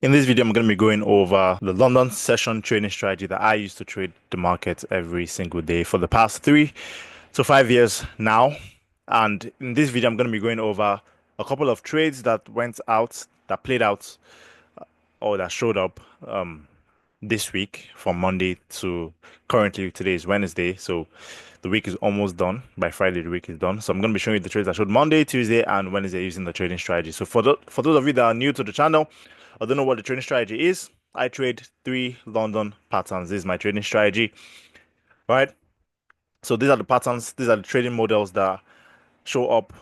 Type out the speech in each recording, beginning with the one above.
In this video, I'm going to be going over the London session trading strategy that I used to trade the market every single day for the past 3 to 5 years now. And in this video, I'm going to be going over a couple of trades that went out, that played out, or that showed up this week from Monday to currently today is Wednesday. So the week is almost done. By Friday, the week is done. So I'm going to be showing you the trades I showed Monday, Tuesday, and Wednesday using the trading strategy. So for those of you that are new to the channel, I don't know what the trading strategy is. I trade three London patterns. This is my trading strategy, right? So these are the patterns. These are the trading models that show up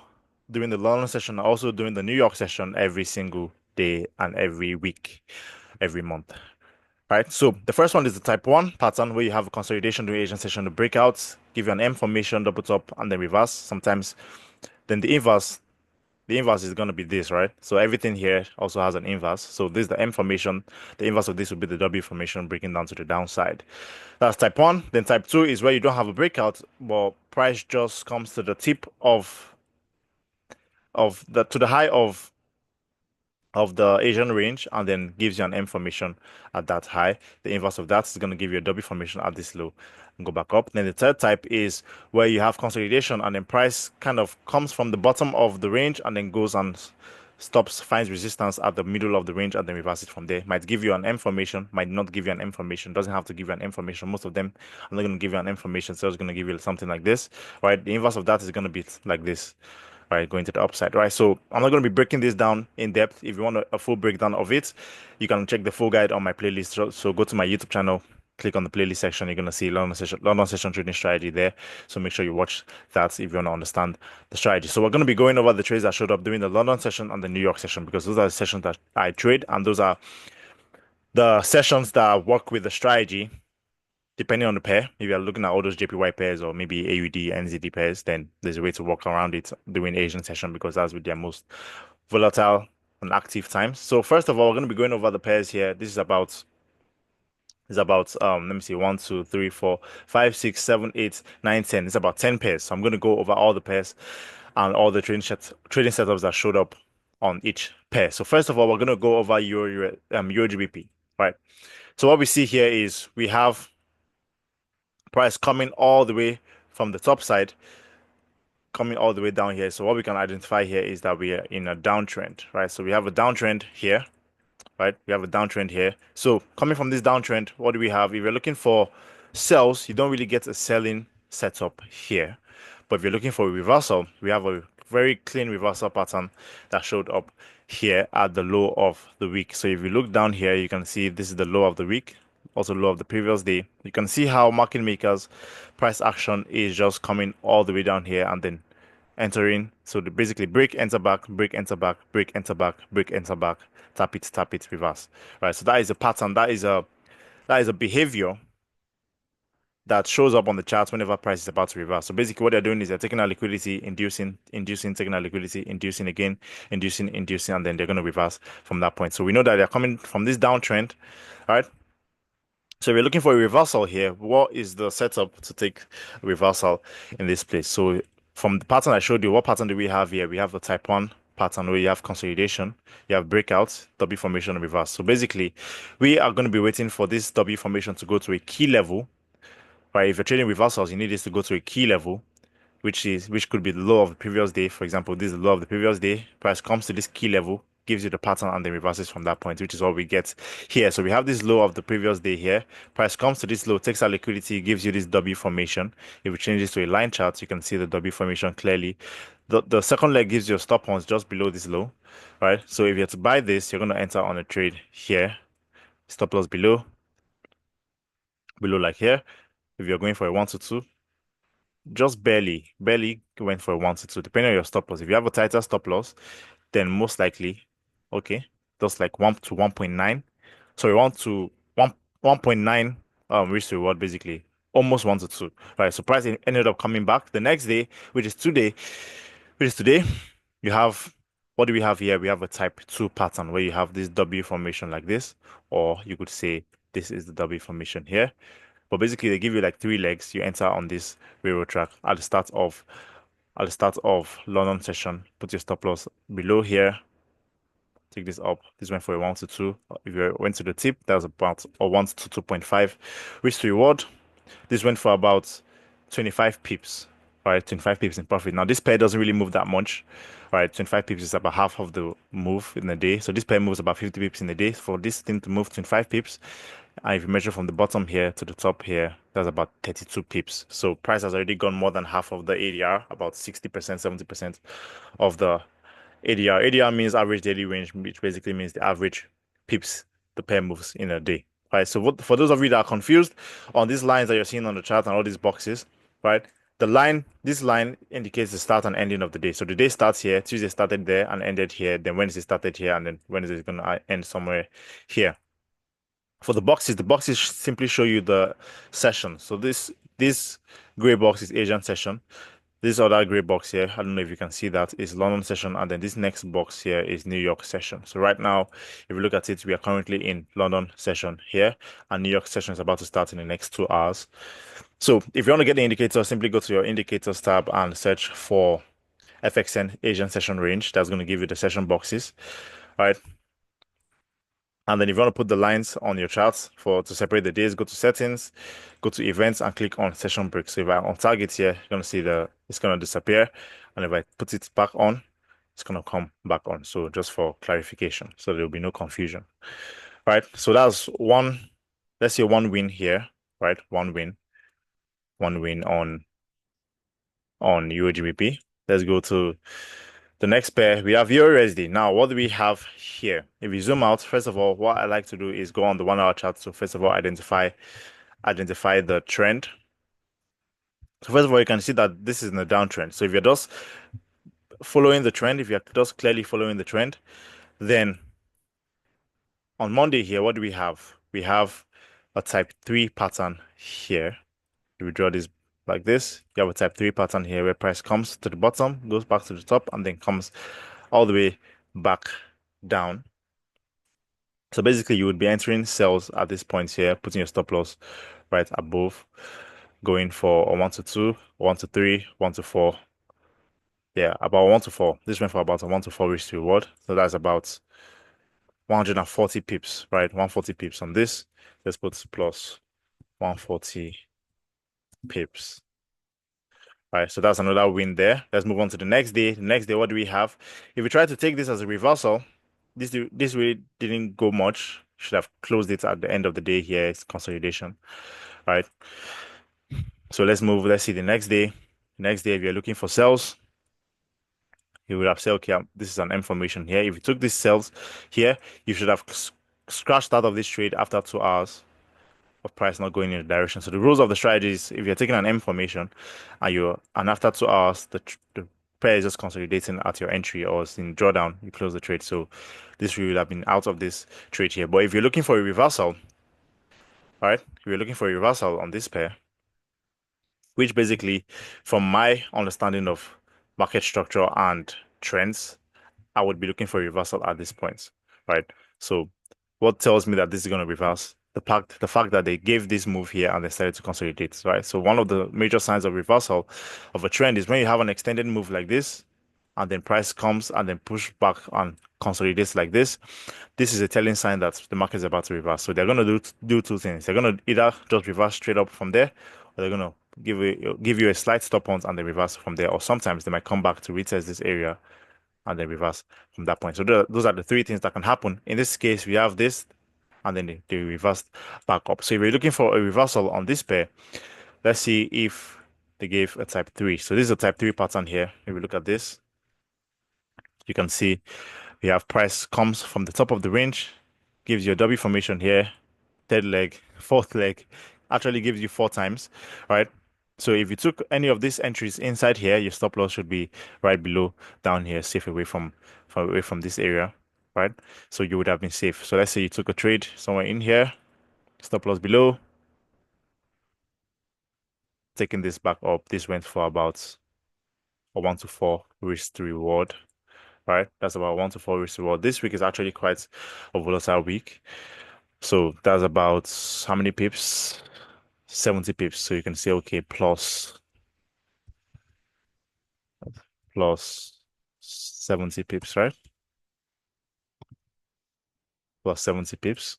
during the London session, also during the New York session every single day and every week, every month. Right, so the first one is the type 1 pattern where you have a consolidation during Asian session, the breakouts, give you an M formation, double top, and then reverse sometimes. Then the inverse is going to be this, right? So everything here also has an inverse. So this is the M formation. The inverse of this would be the W formation breaking down to the downside. That's type 1. Then type 2 is where you don't have a breakout, but price just comes to the tip of the to the high of the Asian range and then gives you an M formation at that high. The inverse of that is going to give you a W formation at this low and go back up. Then the third type is where you have consolidation and then price kind of comes from the bottom of the range and then goes and stops, finds resistance at the middle of the range and then reverse it from there. Might give you an M formation, might not give you an M formation, doesn't have to give you an M formation. Most of them are not going to give you an M formation, so it's going to give you something like this, right? The inverse of that is going to be like this, right, going to the upside, right? So I'm not going to be breaking this down in depth. If you want a full breakdown of it, you can check the full guide on my playlist. So go to my YouTube channel, click on the playlist section. You're going to see London session trading strategy there. So make sure you watch that if you want to understand the strategy. So we're going to be going over the trades that showed up during the London session and the New York session because those are the sessions that I trade and those are the sessions that work with the strategy depending on the pair. If you're looking at all those JPY pairs or maybe AUD, NZD pairs, then there's a way to work around it during Asian session because that's with their most volatile and active times. So first of all, we're going to be going over the pairs here. Let me see, 1, 2, 3, 4, 5, 6, 7, 8, 9, 10. It's about 10 pairs. So I'm going to go over all the pairs and all the trading setups that showed up on each pair. So first of all, we're going to go over Euro GBP, right? So what we see here is we have price coming all the way from the top side, coming all the way down here. So what we can identify here is that we are in a downtrend, right? So we have a downtrend here, right? We have a downtrend here. So coming from this downtrend, what do we have? If you're looking for sells, you don't really get a selling setup here. But if you're looking for a reversal, we have a very clean reversal pattern that showed up here at the low of the week. So if you look down here, you can see this is the low of the week, also low of the previous day. You can see how market makers price action is just coming all the way down here and then entering. So the basically break, enter back, break, enter back, break, enter back, break, enter back, tap it, reverse. Right. So that is a pattern. That is a behavior that shows up on the charts whenever price is about to reverse. So basically what they're doing is they're taking out liquidity, inducing, taking out liquidity, inducing again, inducing, and then they're going to reverse from that point. So we know that they're coming from this downtrend, all right? So we're looking for a reversal here. What is the setup to take a reversal in this place? So from the pattern I showed you, what pattern do we have here? We have the type 1 pattern where you have consolidation, you have breakouts, W formation, and reverse. So basically, we are going to be waiting for this W formation to go to a key level, right? If you're trading reversals, you need this to go to a key level, which could be the low of the previous day. For example, this is the low of the previous day. Price comes to this key level, gives you the pattern, and then reverses from that point, which is what we get here. So we have this low of the previous day here. Price comes to this low, takes out liquidity, gives you this W formation. If we change this to a line chart, you can see the W formation clearly. The second leg gives you a stop once just below this low, right? So if you're to buy this, you're going to enter on a trade here. Stop loss below like here. If you're going for a 1 to 2, just barely went for a 1 to 2, depending on your stop loss. If you have a tighter stop loss, then most likely, okay, just like 1 to 1.9. So we want to 1.9 risk to reward, basically almost 1 to 2. Right. So price ended up coming back the next day, which is today. You have, what do we have here? We have a type 2 pattern where you have this W formation like this, or you could say this is the W formation here. But basically, they give you like three legs. You enter on this railroad track at the start of London session. Put your stop loss below here, Take this up. This went for a 1 to 2. If you went to the tip, that was about a 1 to 2.5. Risk to reward. This went for about 25 pips, right? 25 pips in profit. Now, this pair doesn't really move that much, right? 25 pips is about half of the move in a day. So this pair moves about 50 pips in a day. For this thing to move 25 pips, and if you measure from the bottom here to the top here, that's about 32 pips. So price has already gone more than half of the ADR, about 60%, 70% of the ADR. ADR means average daily range, which basically means the average pips the pair moves in a day, right? So for those of you that are confused on these lines that you're seeing on the chart and all these boxes, right? This line indicates the start and ending of the day. So the day starts here, Tuesday started there and ended here, then Wednesday started here, and then Wednesday is going to end somewhere here. For the boxes simply show you the session. So this gray box is Asian session. This other gray box here, I don't know if you can see that, is London session, and then this next box here is New York session. So right now, if you look at it, we are currently in London session here, and New York session is about to start in the next 2 hours. So if you want to get the indicator, simply go to your indicators tab and search for FXN Asian session range. That's going to give you the session boxes, right? And then if you want to put the lines on your charts to separate the days, go to settings, go to events and click on session break. So if I'm on target here, you're going to see it's going to disappear. And if I put it back on, it's going to come back on. So just for clarification, so there'll be no confusion, right? So that's one, let's say one win here, right? One win on UOGBP. Let's go to the next pair. We have EURUSD. Now, what do we have here? If you zoom out, first of all, what I like to do is go on the 1 hour chart. So first of all, identify the trend. So first of all, you can see that this is in a downtrend. So if you're just following the trend, if you're just clearly following the trend, then on Monday here, what do we have? We have a type 3 pattern here. If we draw this like this, you have a type 3 pattern here where price comes to the bottom, goes back to the top, and then comes all the way back down. So basically, you would be entering sells at this point here, putting your stop loss right above, going for a 1 to 2, 1 to 3, 1 to 4. Yeah, about 1 to 4. This went for about a 1 to 4 risk to reward. So that's about 140 pips, right? 140 pips on this. Let's put plus 140 pips. All right, so that's another win there. Let's move on to the next day. The next day, what do we have? If we try to take this as a reversal, this really didn't go much. Should have closed it at the end of the day here. It's consolidation, right? So let's move. Let's see the next day. Next day, if you're looking for sales, you would have said, okay, this is an M formation here. If you took these sales here, you should have scratched out of this trade after 2 hours of price not going in the direction. So the rules of the strategy is if you're taking an M formation and after 2 hours, the pair is just consolidating at your entry or it's in drawdown, you close the trade. So this would have been out of this trade here. But if you're looking for a reversal, all right, if you're looking for a reversal on this pair, which basically, from my understanding of market structure and trends, I would be looking for a reversal at this point, right? So what tells me that this is going to reverse? The fact that they gave this move here and they started to consolidate, right? So one of the major signs of reversal of a trend is when you have an extended move like this, and then price comes and then push back and consolidates like this. This is a telling sign that the market is about to reverse. So they're going to do two things. They're going to either just reverse straight up from there, or they're going to give you a slight stop on and then reverse from there. Or sometimes they might come back to retest this area and then reverse from that point. So those are the three things that can happen. In this case, we have this, and then they reversed back up. So if you're looking for a reversal on this pair, let's see if they gave a type 3. So this is a type 3 pattern here. If we look at this, you can see we have price comes from the top of the range, gives you a W formation here, third leg, fourth leg, actually gives you 4 times, right? So if you took any of these entries inside here, your stop loss should be right below down here, safe away from this area, right? So you would have been safe. So let's say you took a trade somewhere in here, stop loss below, taking this back up. This went for about a 1 to 4 risk to reward, right? That's about 1 to 4 risk to reward. This week is actually quite a volatile week. So that's about how many pips? 70 pips. So you can say, okay, plus 70 pips, right? plus 70 pips.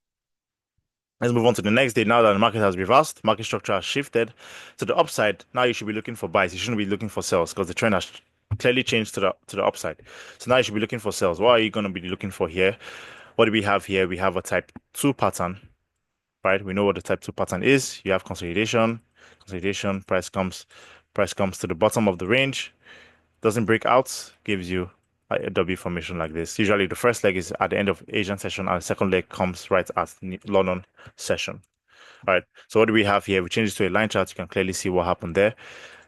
Let's move on to the next day. Now that the market has reversed, market structure has shifted to the upside. Now you should be looking for buys. You shouldn't be looking for sells because the trend has clearly changed to the upside. So now you should be looking for sells. What are you going to be looking for here? What do we have here? We have a type 2 pattern, right? We know what the type 2 pattern is. You have consolidation, consolidation, price comes to the bottom of the range, doesn't break out, gives you a W formation like this. Usually the first leg is at the end of Asian session and the second leg comes right at London session. All right, so what do we have here? We change it to a line chart. You can clearly see what happened there.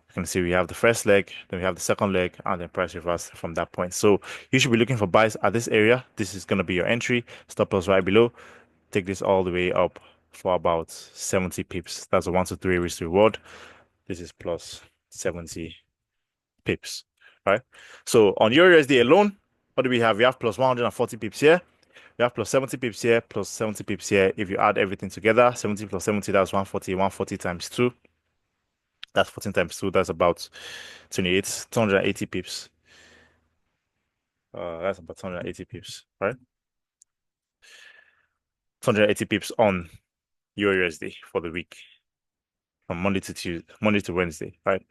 You can see we have the first leg, then we have the second leg, and then price reverse from that point. So you should be looking for buys at this area. This is going to be your entry. Stop loss right below. Take this all the way up for about 70 pips. That's a 1 to 3 risk reward. This is plus 70 pips, right? So on Euro USD alone, what do we have? We have plus 140 pips here. We have plus 70 pips here, plus 70 pips here. If you add everything together, 70 plus 70, that's 140. 140 times 2. That's 14 times 2. That's about 28, 280 pips. That's about 280 pips, right? 280 pips on Euro USD for the week from Monday to Wednesday, right?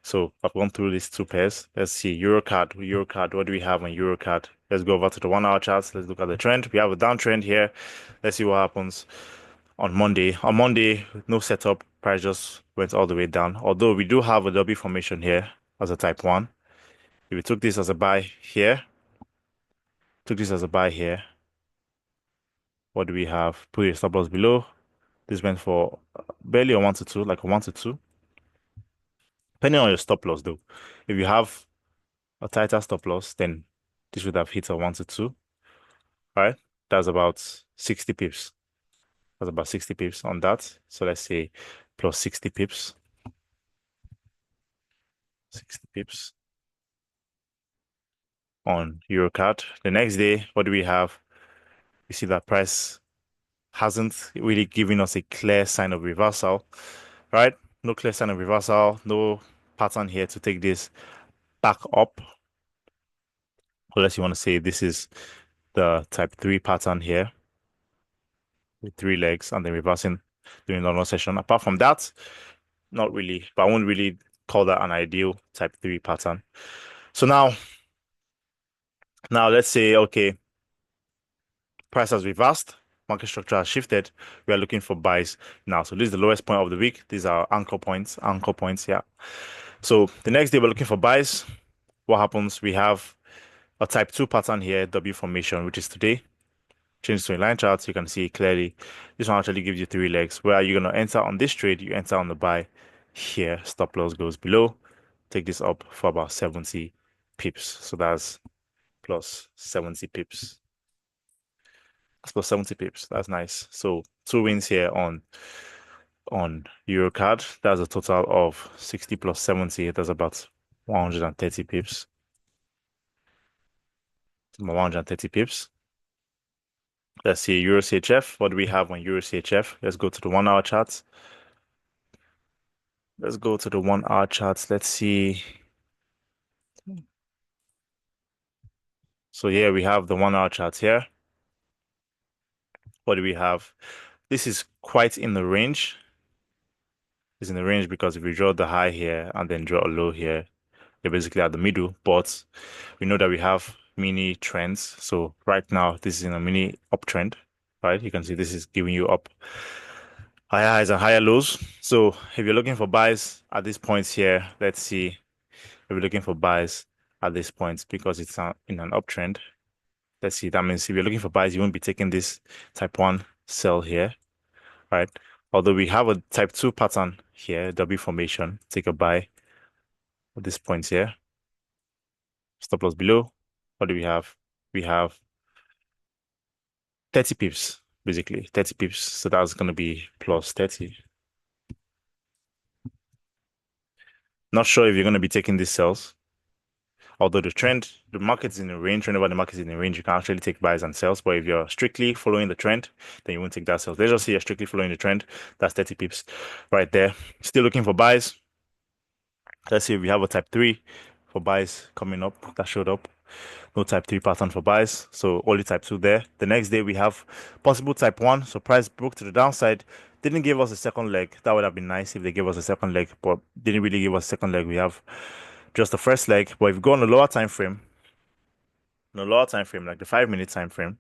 So I've gone through these two pairs. Let's see Eurocard. Eurocard. What do we have on Eurocard? Let's go over to the 1 hour charts. Let's look at the trend. We have a downtrend here. Let's see what happens on Monday. On Monday, no setup. Price just went all the way down. Although we do have a W formation here as a type 1. If we took this as a buy here, what do we have? Put your stop loss below. This went for barely a 1 to 2, like a 1 to 2. Depending on your stop loss though. If you have a tighter stop loss, then this would have hit a 1 to 2. Right? That's about 60 pips. That's about 60 pips on that. So let's say plus 60 pips. 60 pips on Eurocard. The next day, what do we have? We see that price hasn't really given us a clear sign of reversal, right? No clear sign of reversal, no pattern here to take this back up. Unless you want to say this is the type 3 pattern here with 3 legs and then reversing during the normal session. Apart from that, not really, but I won't really call that an ideal type 3 pattern. So now let's say, okay, price has reversed, market structure has shifted. We are looking for buys now. So this is the lowest point of the week. These are anchor points, yeah. So the next day we're looking for buys. What happens? We have a type 2 pattern here, W formation, which is today. Change to a line chart, so you can see clearly. This one actually gives you 3 legs. Where are you going to enter on this trade? You enter on the buy here. Stop loss goes below. Take this up for about 70 pips. So that's plus 70 pips. That's plus 70 pips. That's nice. So 2 wins here on Eurocard. That's a total of 60 plus 70. That's about 130 pips. 130 pips. Let's see Euro CHF. What do we have on Euro CHF? Let's go to the 1 hour charts. Let's go to the 1 hour charts. Let's see. So here we have the 1 hour charts here. What do we have? This is quite in the range. It's in the range because if we draw the high here and then draw a low here, they're basically at the middle. But we know that we have mini trends. So right now, this is in a mini uptrend, right? You can see this is giving you up higher highs and higher lows. So if you're looking for buys at this point here, let's see if you're looking for buys at this point because it's in an uptrend. Let's see, that means if you're looking for buys, you won't be taking this type 1 sell here, right? Although we have a type 2 pattern here, W formation, take a buy at this point here. Stop loss below. What do we have? We have 30 pips, basically 30 pips. So that's going to be plus 30. Not sure if you're going to be taking these sells. Although the market's in a range, whenever the market's in a range, you can actually take buys and sells. But if you're strictly following the trend, then you won't take that sell. Let's just say you're strictly following the trend. That's 30 pips right there. Still looking for buys. Let's see if we have a type 3 for buys coming up that showed up. No type 3 pattern for buys, so only type 2 there. The next day we have possible type 1, so price broke to the downside. Didn't give us a second leg. That would have been nice if they gave us a second leg, but didn't really give us a second leg. We have just the first leg. But if you go on a lower time frame, like the 5 minute time frame,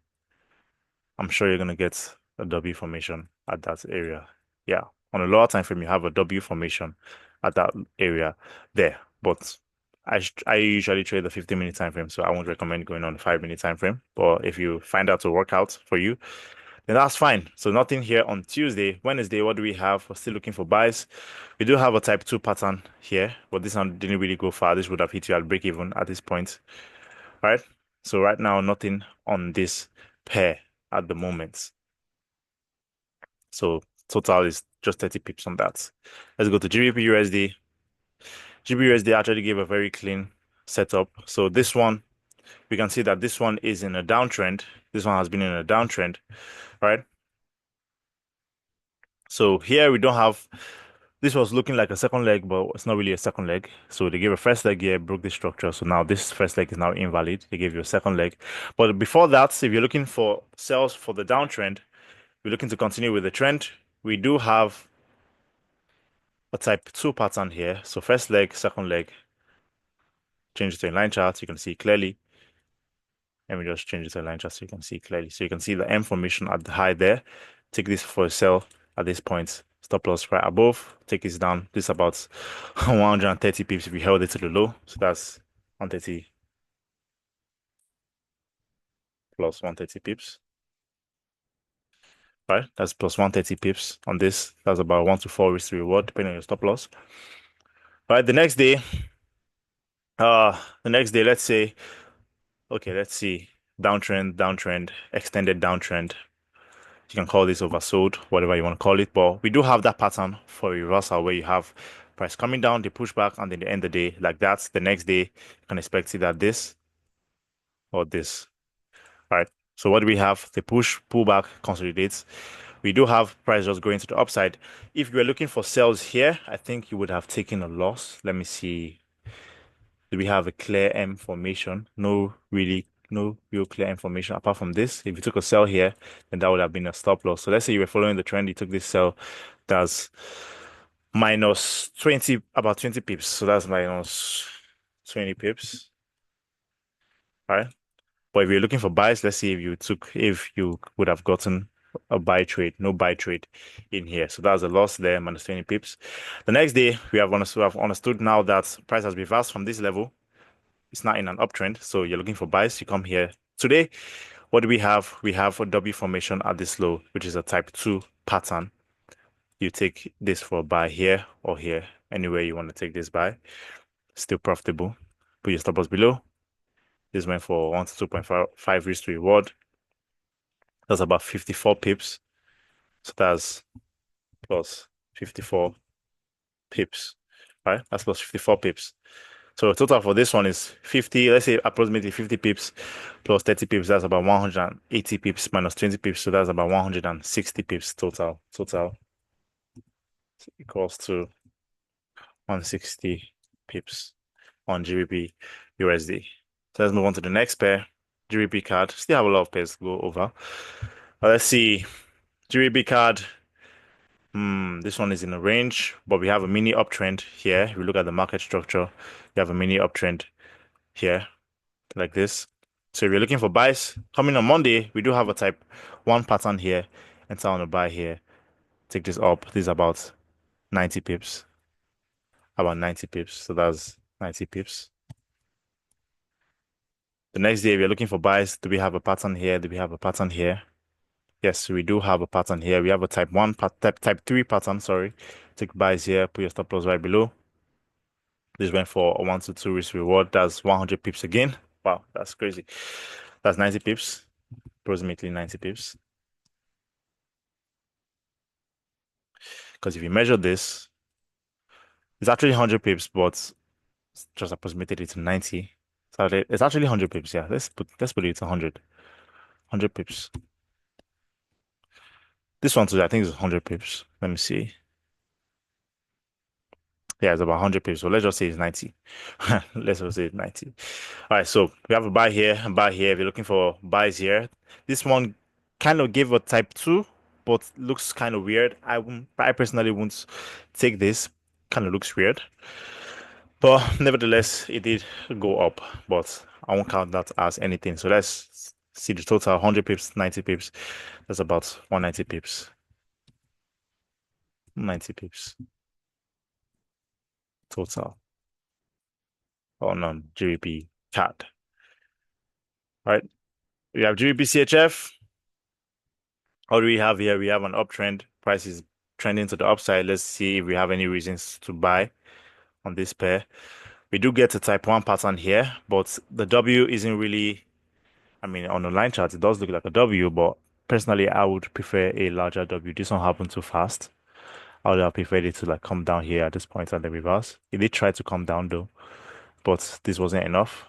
I'm sure you're gonna get a W formation at that area. Yeah, on a lower time frame, you have a W formation at that area there. But I usually trade the 15-minute time frame, so I won't recommend going on the 5 minute time frame. But if you find that to work out for you, then that's fine. So nothing here on Tuesday. Wednesday, what do we have? We're still looking for buys. We do have a type 2 pattern here, but this one didn't really go far. This would have hit you at break even at this point, right? So right now, nothing on this pair at the moment. So total is just 30 pips on that. Let's go to GBP USD. GBP USD actually gave a very clean setup. So this one, we can see that this one is in a downtrend. This one has been in a downtrend, right? So here we don't have, this was looking like a second leg, but it's not really a second leg. So they gave a first leg here, broke the structure. So now this first leg is now invalid. They gave you a second leg. But before that, if you're looking for sales for the downtrend, we're looking to continue with the trend. We do have a type 2 pattern here. So first leg, second leg, change it to a line chart. You can see clearly. Let me just change it to a line chart so you can see clearly. So you can see the M formation at the high there. Take this for a sell at this point. Stop loss right above. Take this down. This is about 130 pips if you held it to the low. So that's 130 plus 130 pips. Right? That's plus 130 pips on this. That's about 1 to 4 risk to reward, depending on your stop loss. Right, the next day, let's say, okay, let's see. Downtrend, downtrend, extended downtrend. You can call this oversold, whatever you want to call it. But we do have that pattern for a reversal where you have price coming down, they push back, and then they end the day like that. The next day, you can expect either this or this. All right. So what do we have? The push, pull back, consolidates. We do have price just going to the upside. If you were looking for sales here, I think you would have taken a loss. Let me see. Do we have a clear M formation? No real clear information apart from this. If you took a sell here, then that would have been a stop loss. So let's say you were following the trend, you took this sell, that's minus 20, about 20 pips. So that's minus 20 pips. All right. But if you're looking for buys, let's see if you would have gotten a buy trade, no buy trade in here. So that's a loss there, minus 20 pips. The next day, we have understood now that price has reversed from this level. It's not in an uptrend. So you're looking for buys, you come here. Today, what do we have? We have a W formation at this low, which is a type 2 pattern. You take this for a buy here or here, anywhere you want to take this buy. Still profitable. Put your stop loss below. This went for 1 to 2.5 risk to reward. That's about 54 pips. So that's plus 54 pips, right? That's plus 54 pips. So total for this one is 50, let's say approximately 50 pips plus 30 pips. That's about 180 pips minus 20 pips. So that's about 160 pips total. Total equals to 160 pips on GBP USD. So let's move on to the next pair. GBP card. Still have a lot of pairs to go over. Let's see. GBP card. This one is in a range, but we have a mini uptrend here. If we look at the market structure, we have a mini uptrend here, like this. So if you're looking for buys, coming on Monday, we do have a type 1 pattern here. Enter on a buy here. Take this up. This is about 90 pips. About 90 pips. So that's 90 pips. The next day, if you're looking for buys, do we have a pattern here? Do we have a pattern here? Yes, we do have a pattern here. We have a type 1, type 3 pattern, sorry. Take buys here, put your stop loss right below. This went for a 1 to 2 risk reward. That's 100 pips again. Wow, that's crazy. That's 90 pips, approximately 90 pips. Because if you measure this, it's actually 100 pips, but just approximated it to 90. So it's actually 100 pips. Yeah, let's put it to 100. 100 pips. This one too, I think is 100 pips. Let me see. Yeah, it's about 100 pips. So let's just say it's 90. Let's just say it's 90. All right, so we have a buy here and buy here. If you're looking for buys here, this one kind of gave a type 2, but looks kind of weird. I personally won't take this. Kind of looks weird. But nevertheless, it did go up, but I won't count that as anything. So let's see the total 100 pips, 90 pips. That's about 190 pips. 90 pips total on GBP CAD. All right, we have GBP CHF. What do we have here? We have an uptrend. Price is trending to the upside. Let's see if we have any reasons to buy on this pair. We do get a type 1 pattern here, but the W isn't really, I mean, on the line chart, it does look like a W, but personally, I would prefer a larger W. This one happened too fast. I would have preferred it to like come down here at this point and then reverse. It did try to come down though, but this wasn't enough.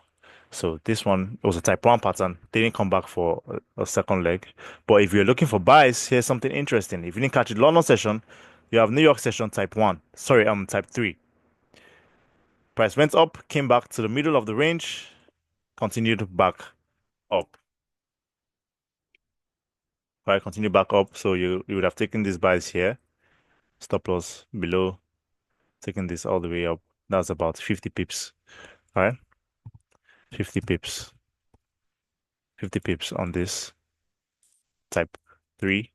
So this one was a type 1 pattern. Didn't come back for a second leg. But if you're looking for buys, here's something interesting. If you didn't catch it London session, you have New York session type 1. Sorry, type 3. Price went up, came back to the middle of the range, continued back up. Right, continue back up. So you would have taken these buys here, stop loss below, taking this all the way up. That's about 50 pips. All right, 50 pips. 50 pips on this type 3.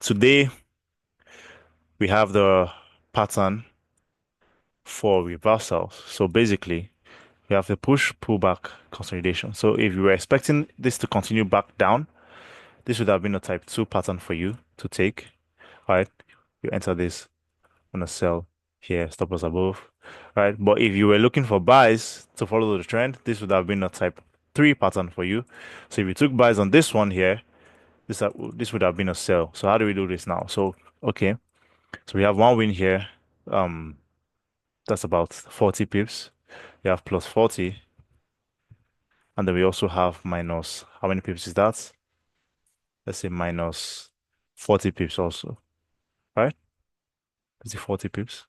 Today we have the pattern for reversals. So basically, we have the push, pullback, consolidation. So if you were expecting this to continue back down, this would have been a type 2 pattern for you to take. All right, you enter this on a sell here, stop loss above. Right, but if you were looking for buys to follow the trend, this would have been a type 3 pattern for you. So if you took buys on this one here, this would have been a sell. So how do we do this now? So okay, so we have one win here. That's about 40 pips. We have plus 40, and then we also have minus. How many pips is that? Let's say minus 40 pips also, right? Is it 40 pips?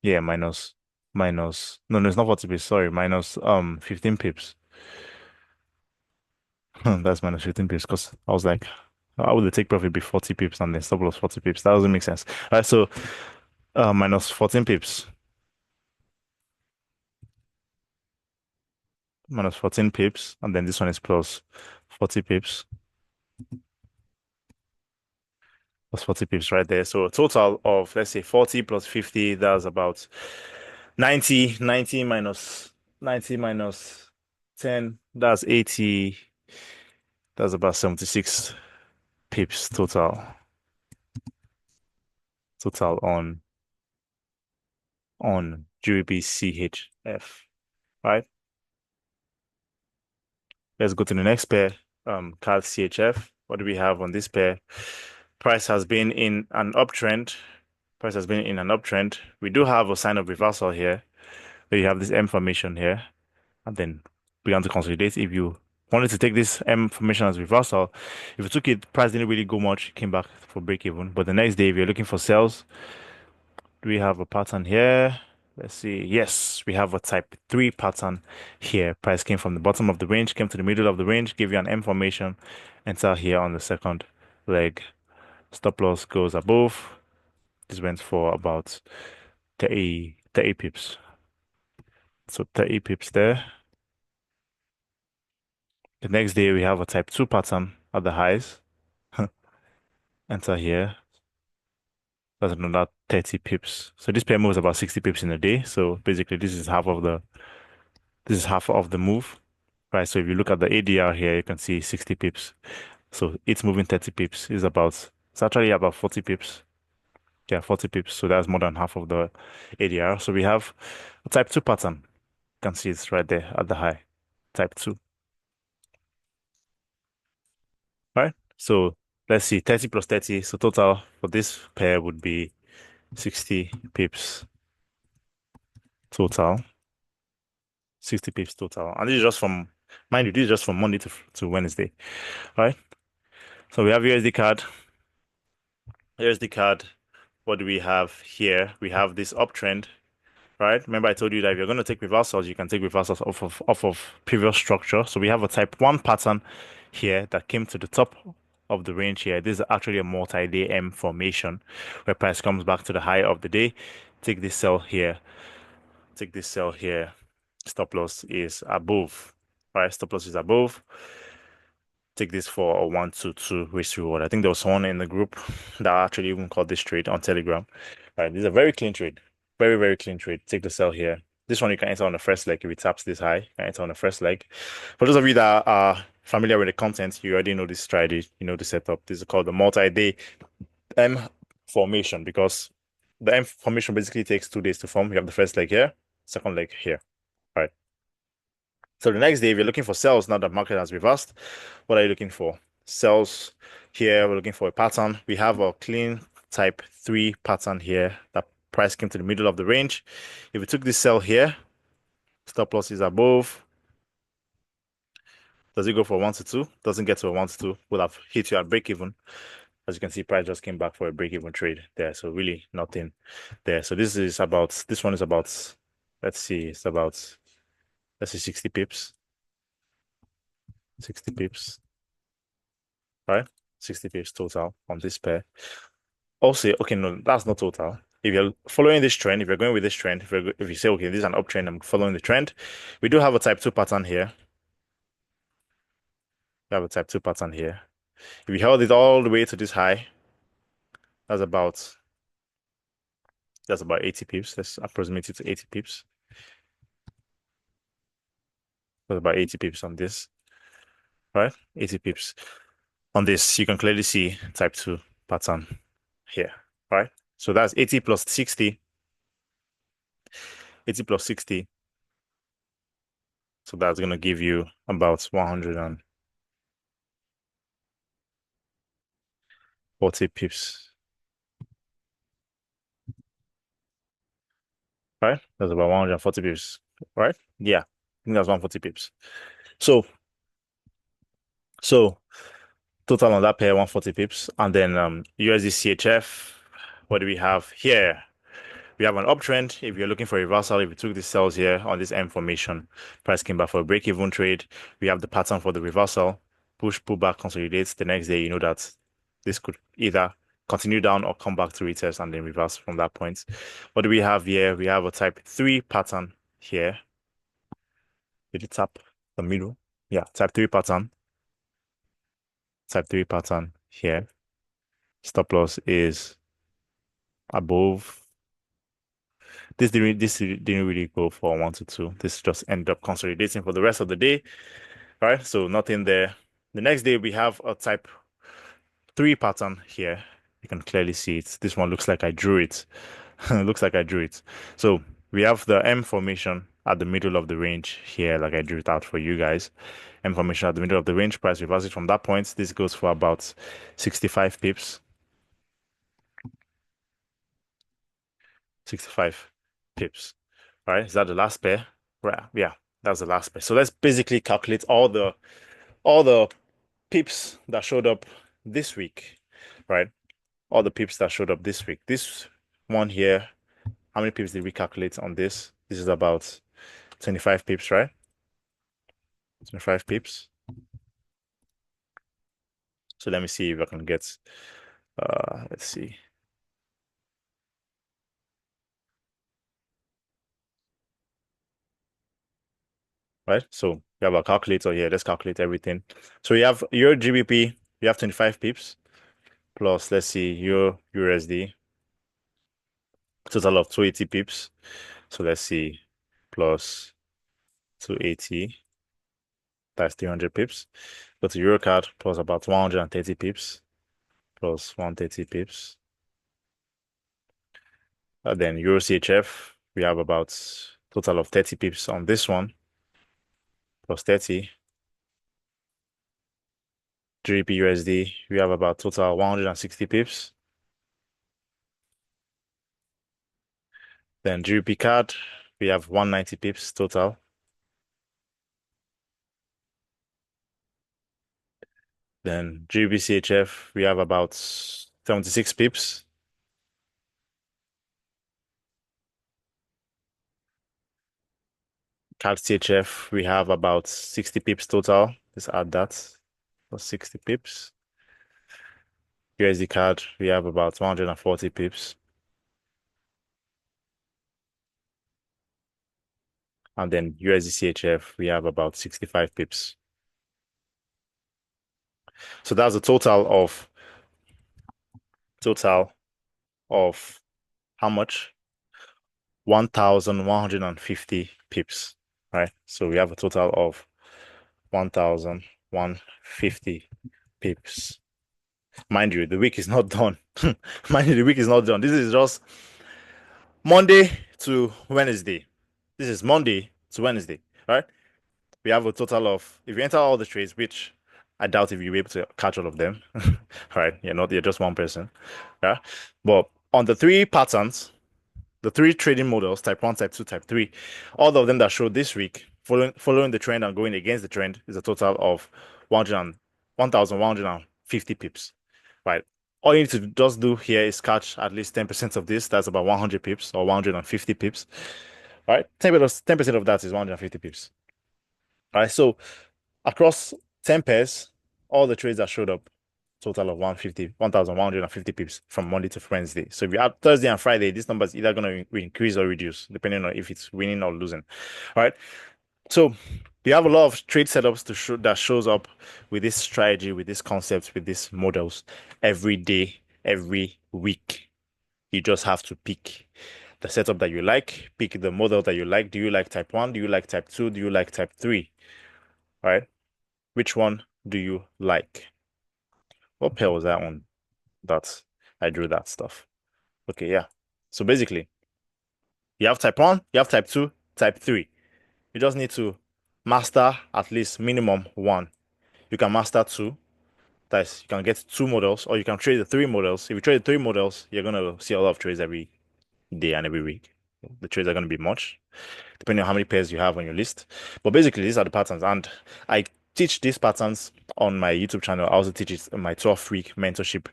Yeah, no, no, it's not 40 pips, sorry, minus 15 pips. That's minus 15 pips because I was like, how would the take profit be 40 pips and then stop loss 40 pips? That doesn't make sense. All right, so minus 14 pips. Minus 14 pips, and then this one is plus 40 pips. Plus 40 pips right there. So a total of, let's say, 40 plus 50, that's about 90. 90 minus 10, that's 80. That's about 76 pips total on GBP right? Let's go to the next pair, CAD CHF. What do we have on this pair? Price has been in an uptrend. Price has been in an uptrend. We do have a sign of reversal here, where you have this M formation here, and then began to consolidate. If you wanted to take this M formation as reversal, if you took it, price didn't really go much, came back for break even. But the next day, if you're looking for sales, do we have a pattern here? Let's see. Yes, we have a type 3 pattern here. Price came from the bottom of the range, came to the middle of the range, give you an M formation, enter here on the second leg. Stop loss goes above. This went for about 30 pips. So 30 pips there. The next day we have a type 2 pattern at the highs. Enter here. That's another 30 pips. So this pair moves about 60 pips in a day. So basically this is half of the move. Right. So if you look at the ADR here, you can see 60 pips. So it's moving 30 pips is about it's actually about 40 pips. Yeah, 40 pips. So that's more than half of the ADR. So we have a type 2 pattern. You can see it's right there at the high. Type 2. Right? So let's see, 30 plus 30. So total for this pair would be 60 pips total. 60 pips total. And this is just from, mind you, this is just from Monday to Wednesday. Right? So we have USD card. USD card. what do we have here? We have this uptrend, right? Remember I told you that if you're going to take reversals, you can take reversals off of previous structure. So we have a type 1 pattern here that came to the top of the range here. This is actually a multi-day M formation where price comes back to the high of the day. Take this sell here. Take this sell here. Stop loss is above. Right? Stop loss is above. Take this for a 1-2 risk reward. I think there was someone in the group that actually even called this trade on Telegram. Right, this is a very clean trade. Very, very clean trade. Take the sell here. This one you can enter on the first leg if it taps this high. You can enter on the first leg. For those of you that are familiar with the content, you already know this strategy, you know the setup. This is called the multi-day M formation because the M formation basically takes 2 days to form. You have the first leg here, second leg here. Right. So the next day, if you're looking for sells, now the market has reversed, what are you looking for? Sells here, we're looking for a pattern. We have a clean type 3 pattern here. That price came to the middle of the range. If we took this sell here, stop loss is above. Does it go for 1-2? Doesn't get to a 1-2. Would have hit you at break even. As you can see, price just came back for a break even trade there. So really nothing there. So this one is about, let's see, it's about, let's see, 60 pips. 60 pips. Right? 60 pips total on this pair. Also, okay, no, that's not total. If you're following this trend, if you're going with this trend, if you say, okay, this is an uptrend, I'm following the trend, we do have a type 2 pattern here. We have a type 2 pattern here. If you held it all the way to this high, that's about 80 pips. Let's approximate it to 80 pips. That's about 80 pips on this, right? 80 pips. On this, you can clearly see type 2 pattern here, right? So that's 80 plus 60. 80 plus 60. So that's going to give you about 140 pips, right? That's about 140 pips, right? Yeah, I think that's 140 pips. So total on that pair, 140 pips. And then USD CHF, what do we have here? We have an uptrend. If you're looking for a reversal, if you took these sells here on this M formation, price came back for a break-even trade. We have the pattern for the reversal. Push, pull back, consolidates. The next day, you know that this could either continue down or come back to retest and then reverse from that point. What do we have here? We have a type 3 pattern here. Did it tap the middle? Yeah, type 3 pattern. Type 3 pattern here. Stop loss is above. This didn't really go for 1-2. This just ended up consolidating for the rest of the day. Right? So nothing there. The next day we have a type 3 pattern here. You can clearly see it. This one looks like I drew it. It looks like I drew it. So we have the M formation at the middle of the range here, like I drew it out for you guys. M formation at the middle of the range, price reverses from that point. This goes for about 65 pips. 65 pips. All right, is that the last pair? Right, yeah, that's the last pair. So let's basically calculate all the pips that showed up this week, right? All the pips that showed up this week. This one here, how many pips did we calculate on this? This is about 25 pips, right? 25 pips. So let me see if I can get, let's see. Right? So we have a calculator here. Let's calculate everything. So you have your GBP, you have 25 pips plus, let's see, your USD, total of 280 pips. So let's see, plus 280, that's 300 pips. Go to Eurocard plus about 130 pips, plus 130 pips. And then Euro CHF, we have about total of 30 pips on this one, plus 30. GBP USD, we have about total 160 pips. Then GBP card, we have 190 pips total. Then GBP CHF, we have about 76 pips. CAD CHF, we have about 60 pips total. Let's add that for 60 pips. USD card, we have about 140 pips. And then USD CHF, we have about 65 pips. So that's a total of how much? 1,150 pips, right? So we have a total of 1,150 pips. Mind you, the week is not done. Mind you, the week is not done. This is just Monday to Wednesday. This is Monday to Wednesday, right? We have a total of, if you enter all the trades, which I doubt if you'll be able to catch all of them, right? You're just one person, yeah. But on the three patterns, the three trading models, type 1, type 2, type 3, all of them that showed this week, following the trend and going against the trend, is a total of 1,150 pips, right? All you need to just do here is catch at least 10% of this. That's about 100 pips or 150 pips, right? 10% of that is 150 pips, right? So across 10 pairs, all the trades that showed up, total of 1,150 pips from Monday to Wednesday. So if you add Thursday and Friday, this number is either going to increase or reduce, depending on if it's winning or losing. All right. So you have a lot of trade setups to show that shows up with this strategy, with this concept, with these models every day, every week. You just have to pick the setup that you like, pick the model that you like. Do you like type 1? Do you like type 2? Do you like type 3? All right. Which one do you like? What pair was that one that I drew that stuff? Okay, yeah. So basically, you have type 1, you have type 2, type 3. You just need to master at least minimum one. You can master two. That is, you can get two models, or you can trade the three models. If you trade the three models, you're gonna see a lot of trades every day and every week. The trades are gonna be much, depending on how many pairs you have on your list. But basically, these are the patterns, and I teach these patterns on my YouTube channel. I also teach it in my 12-week mentorship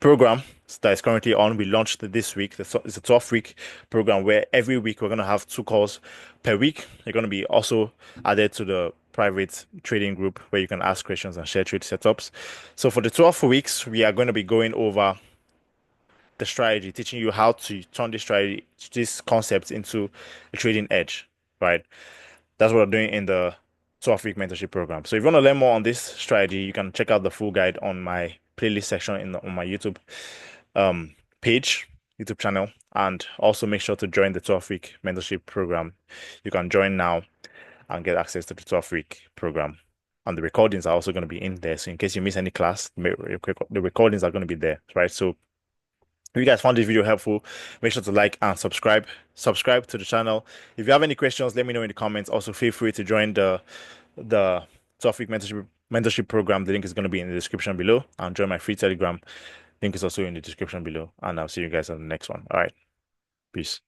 program that is currently on. We launched this week. It's a 12-week program where every week we're going to have 2 calls per week. You're going to be also added to the private trading group where you can ask questions and share trade setups. So for the 12 weeks, we are going to be going over the strategy, teaching you how to turn this strategy, this concept into a trading edge, right? That's what we're doing in the 12-week mentorship program. So if you want to learn more on this strategy, you can check out the full guide on my playlist section on my YouTube um, page, YouTube channel, and also make sure to join the 12-week mentorship program. You can join now and get access to the 12-week program. And the recordings are also going to be in there. So in case you miss any class, the recordings are going to be there, right? So if you guys found this video helpful, make sure to like and subscribe. Subscribe to the channel. If you have any questions, let me know in the comments. Also, feel free to join the 12-week mentorship program. The link is going to be in the description below. And join my free Telegram. Link is also in the description below. And I'll see you guys on the next one. All right. Peace.